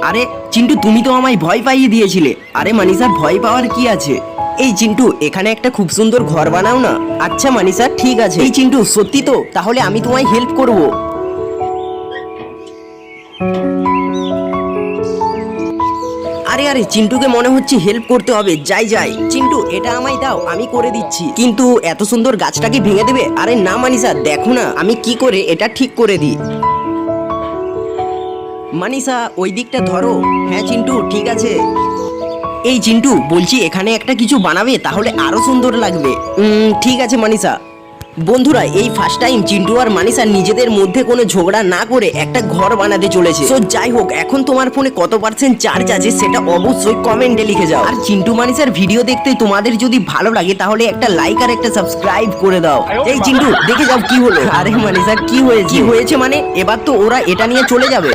আরে চিন্টু, তুমি তো আমায় ভয় পাইয়ে দিয়েছিলে। আরে মানিসা, ভয় পাওয়ার কি আছে? এই চিন্টু, এখানে একটা খুব সুন্দর ঘর বানাও না। আচ্ছা মানিসা, ঠিক আছে। এই চিন্টু, সত্যি তো? তাহলে আমি তোমায় হেল্প করব। আরে আরে, চিন্টুকে মনে হচ্ছে হেল্প করতে হবে। যাই যাই। চিন্টু, এটা আমায় দাও, আমি করে দিচ্ছি। কিন্তু এত সুন্দর গাছটাকে ভেঙে দেবে? আরে না মানিসা, দেখো না আমি কি করে এটা ঠিক করে দিই। মানিসা, ওই দিকটা ধরো। হ্যাঁ চিন্টু, ঠিক আছে। এই চিন্টু, বলছি এখানে একটা কিছু বানাবে, তাহলে আরো সুন্দর লাগবে। ঠিক আছে মানিসা। বন্ধুরা, এই ফার্স্ট টাইম চিন্টু আর মানিসা নিজেদের মধ্যে কোনো ঝগড়া না করে একটা ঘর বানাতে চলেছে। তো যাই হোক, এখন তোমার ফোনে কত পার্সেন্ট চার্জ আছে সেটা অবশ্যই কমেন্টে লিখে যাও। আর চিন্টু মানিসার ভিডিও দেখতে তোমাদের যদি ভালো লাগে তাহলে একটা লাইক আর একটা সাবস্ক্রাইব করে দাও। এই চিন্টু, দেখে যাও কি হলো। আরে মানিসা, কি হয়েছে মানে? এবার তো ওরা এটা নিয়ে চলে যাবে।